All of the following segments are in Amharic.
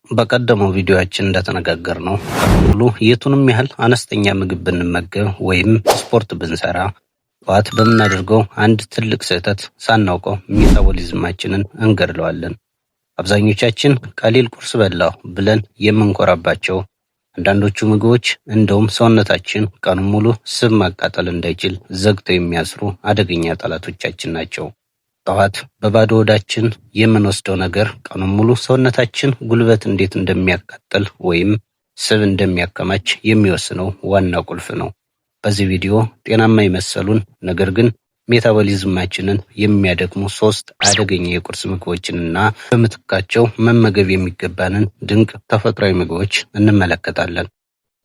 በቀደመው ቪዲዮአችን እንደተነጋገርነው ሙሉ የቱንም ያህል አነስተኛ ምግብ ብንመገብ ወይም ስፖርት ብንሰራ ጠዋት በምናደርገው አንድ ትልቅ ስህተት ሳናውቀው ሜታቦሊዝማችንን እንገድለዋለን። አብዛኞቻችን ቀሊል ቁርስ በላሁ ብለን የምንኮራባቸው አንዳንዶቹ ምግቦች እንደውም ሰውነታችን ቀኑን ሙሉ ስብ ማቃጠል እንዳይችል ዘግተው የሚያስሩ አደገኛ ጠላቶቻችን ናቸው። ጠዋት በባዶ ሆዳችን የምንወስደው ነገር ቀኑን ሙሉ ሰውነታችን ጉልበት እንዴት እንደሚያቃጥል ወይም ስብ እንደሚያከማች የሚወስነው ዋና ቁልፍ ነው። በዚህ ቪዲዮ ጤናማ የመሰሉን ነገር ግን ሜታቦሊዝማችንን የሚያደክሙ 3 አደገኛ የቁርስ ምግቦችንና በምትካቸው መመገብ የሚገባንን ድንቅ ተፈጥሯዊ ምግቦች እንመለከታለን።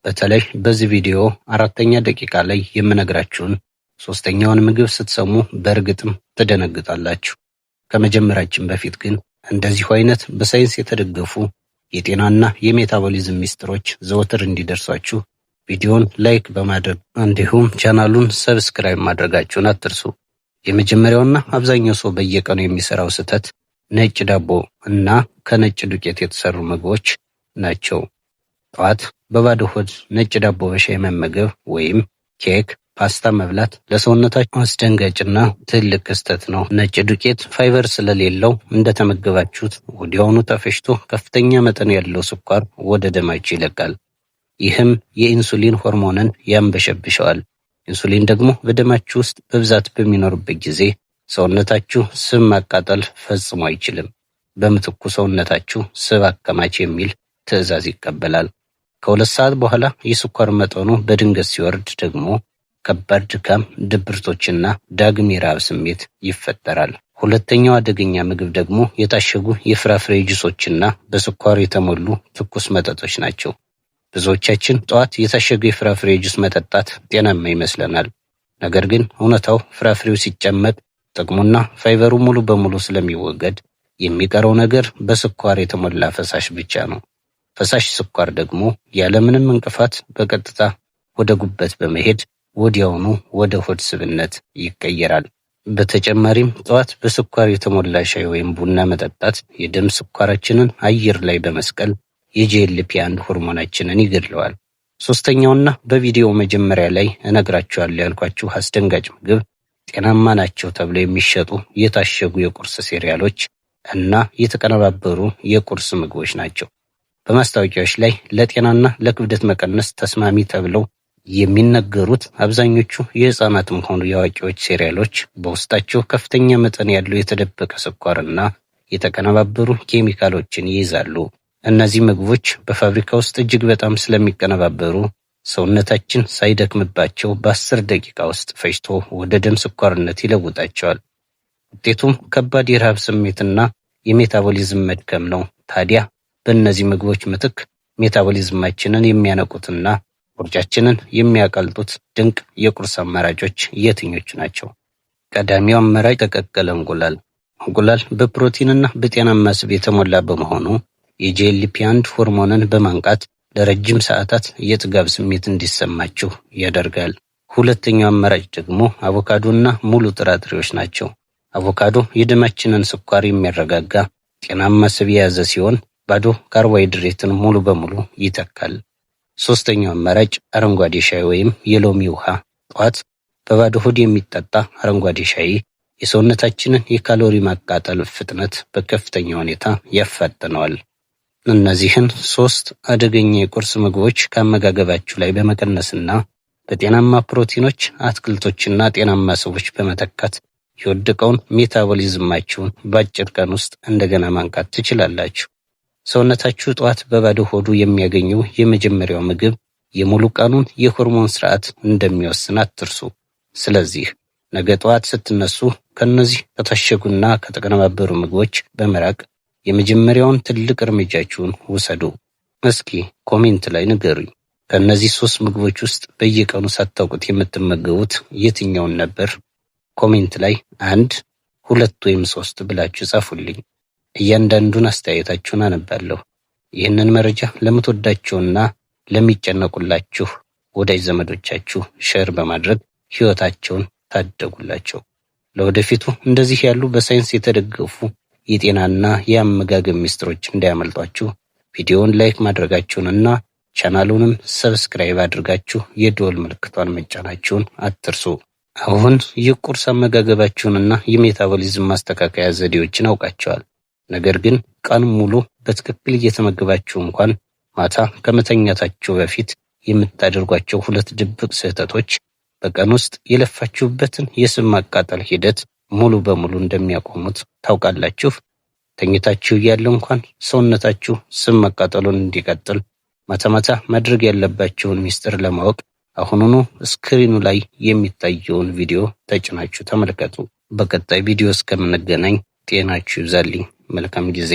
በተለይ በዚህ ቪዲዮ 4ኛ ደቂቃ ላይ የምነግራችሁን 3ኛውን ምግብ ስትሰሙ በእርግጥም ትደነግጣላችሁ። ከመጀመራችን በፊት ግን እንደዚሁ አይነት በሳይንስ የተደገፉ የጤናና የሜታቦሊዝም ሚስጥሮች ዘወትር እንዲደርሷችሁ ቪዲዮን ላይክ በማድረግ እንዲሁም ቻናሉን ሰብስክራይብ ማድረጋችሁን አትርሱ። የመጀመሪያውና አብዛኛው ሰው በየቀኑ የሚሰራው ስህተት ነጭ ዳቦ እና ከነጭ ዱቄት የተሰሩ ምግቦች ናቸው። ጠዋት በባዶ ሆድ ነጭ ዳቦ በሻይ መመገብ ወይም ኬክ፣ ፓስታ መብላት ለሰውነታችሁ አስደንጋጭና ትልቅ ክስተት ነው። ነጭ ዱቄት ፋይበር ስለሌለው እንደተመገባችሁት ወዲያውኑ ተፈጭቶ ከፍተኛ መጠን ያለው ስኳር ወደ ደማችሁ ይለቃል። ይህም የኢንሱሊን ሆርሞንን ያንበሸብሸዋል። ኢንሱሊን ደግሞ በደማችሁ ውስጥ በብዛት በሚኖርበት ጊዜ ሰውነታችሁ ስብ ማቃጠል ፈጽሞ አይችልም። በምትኩ ሰውነታችሁ ስብ አከማች የሚል ትዕዛዝ ይቀበላል። ከ2 ሰዓት በኋላ የስኳር መጠኑ በድንገት ሲወርድ ደግሞ ከባድ ድካም፣ ድብርቶችና ዳግም የረሃብ ስሜት ይፈጠራል። ሁለተኛው አደገኛ ምግብ ደግሞ የታሸጉ የፍራፍሬ ጁሶችና በስኳር የተሞሉ ትኩስ መጠጦች ናቸው። ብዙዎቻችን ጠዋት የታሸገ የፍራፍሬ ጁስ መጠጣት ጤናማ ይመስለናል። ነገር ግን እውነታው ፍራፍሬው ሲጨመቅ ጥቅሙና ፋይበሩ ሙሉ በሙሉ ስለሚወገድ የሚቀረው ነገር በስኳር የተሞላ ፈሳሽ ብቻ ነው። ፈሳሽ ስኳር ደግሞ ያለምንም እንቅፋት በቀጥታ ወደ ጉበት በመሄድ ወዲያውኑ ወደ ሆድ ስብነት ይቀየራል። በተጨማሪም ጠዋት በስኳር የተሞላ ሻይ ወይም ቡና መጠጣት የደም ስኳራችንን አየር ላይ በመስቀል የጂኤልፒ1 ሆርሞናችንን ይገድለዋል። 3ኛውና በቪዲዮው መጀመሪያ ላይ እነግራችኋለሁ ያልኳችሁ አስደንጋጭ ምግብ ጤናማ ናቸው ተብለው የሚሸጡ የታሸጉ የቁርስ ሴሪያሎች እና የተቀነባበሩ የቁርስ ምግቦች ናቸው። በማስታወቂያዎች ላይ ለጤናና ለክብደት መቀነስ ተስማሚ ተብለው የሚነገሩት አብዛኞቹ የህፃናትም ሆኑ የአዋቂዎች ሴሪያሎች በውስጣቸው ከፍተኛ መጠን ያለው የተደበቀ ስኳርና የተቀነባበሩ ኬሚካሎችን ይይዛሉ። እነዚህ ምግቦች በፋብሪካ ውስጥ እጅግ በጣም ስለሚቀነባበሩ ሰውነታችን ሳይደክምባቸው በ10 ደቂቃ ውስጥ ፈጭቶ ወደ ደም ስኳርነት ይለውጣቸዋል። ውጤቱም ከባድ የረሃብ ስሜትና የሜታቦሊዝም መድከም ነው። ታዲያ በእነዚህ ምግቦች ምትክ ሜታቦሊዝማችንን የሚያነቁትና ውርጃችንን የሚያቀልጡት ድንቅ የቁርስ አማራጮች የትኞቹ ናቸው? ቀዳሚው አማራጭ የተቀቀለ እንቁላል። እንቁላል በፕሮቲንና በጤናማ ስብ የተሞላ በመሆኑ የጂኤልፒ1 ሆርሞንን በማንቃት ለረጅም ሰዓታት የጥጋብ ስሜት እንዲሰማችሁ ያደርጋል። ሁለተኛው አማራጭ ደግሞ አቮካዶና ሙሉ ጥራጥሬዎች ናቸው። አቮካዶ የደማችንን ስኳር የሚያረጋጋ ጤናማ ስብ የያዘ ሲሆን ባዶ ካርቦሃይድሬትን ሙሉ በሙሉ ይተካል። 3ኛው አማራጭ አረንጓዴ ሻይ ወይም የሎሚ ውሃ። ጠዋት በባዶ ሆድ የሚጠጣ አረንጓዴ ሻይ የሰውነታችንን የካሎሪ ማቃጠል ፍጥነት በከፍተኛ ሁኔታ ያፋጥነዋል። እነዚህን 3 አደገኛ የቁርስ ምግቦች ከአመጋገባችሁ ላይ በመቀነስና በጤናማ ፕሮቲኖች፣ አትክልቶችና ጤናማ ስቦች በመተካት የወደቀውን ሜታቦሊዝማችሁን በአጭር ቀን ውስጥ እንደገና ማንቃት ትችላላችሁ። ሰውነታችሁ ጠዋት በባዶ ሆዱ የሚያገኘው የመጀመሪያው ምግብ የሙሉ ቀኑን የሆርሞን ስርዓት እንደሚወስን አትርሱ። ስለዚህ ነገ ጠዋት ስትነሱ ከነዚህ ከታሸጉና ከተቀነባበሩ ምግቦች በመራቅ የመጀመሪያውን ትልቅ እርምጃችሁን ውሰዱ። እስኪ ኮሜንት ላይ ንገሩኝ፣ ከእነዚህ 3 ምግቦች ውስጥ በየቀኑ ሳታውቁት የምትመገቡት የትኛውን ነበር? ኮሜንት ላይ 1፣ 2 ወይም 3 ብላችሁ ጻፉልኝ። እያንዳንዱን አስተያየታችሁን አነባለሁ። ይህንን መረጃ ለምትወዳቸውና ለሚጨነቁላችሁ ወዳጅ ዘመዶቻችሁ ሼር በማድረግ ህይወታቸውን ታደጉላቸው። ለወደፊቱ እንደዚህ ያሉ በሳይንስ የተደገፉ የጤናና የአመጋገብ ሚስጥሮች እንዳያመልጧችሁ ቪዲዮውን ላይክ ማድረጋችሁንና ቻናሉንም ሰብስክራይብ አድርጋችሁ የደወል ምልክቷን መጫናችሁን አትርሱ። አሁን የቁርስ አመጋገባችሁንና የሜታቦሊዝም ማስተካከያ ዘዴዎችን አውቃችኋል። ነገር ግን ቀን ሙሉ በትክክል እየተመገባችሁ እንኳን ማታ ከመተኛታችሁ በፊት የምታደርጓቸው 2 ድብቅ ስህተቶች በቀን ውስጥ የለፋችሁበትን የስብ ማቃጠል ሂደት ሙሉ በሙሉ እንደሚያቆሙት ታውቃላችሁ? ተኝታችሁ እያለ እንኳን ሰውነታችሁ ስብ ማቃጠሉን እንዲቀጥል ማታ ማታ ማድረግ ያለባችሁን ሚስጥር ለማወቅ አሁኑኑ ስክሪኑ ላይ የሚታየውን ቪዲዮ ተጭናችሁ ተመልከቱ። በቀጣይ ቪዲዮ እስከምንገናኝ ጤናችሁ ይብዛልኝ። መልካም ጊዜ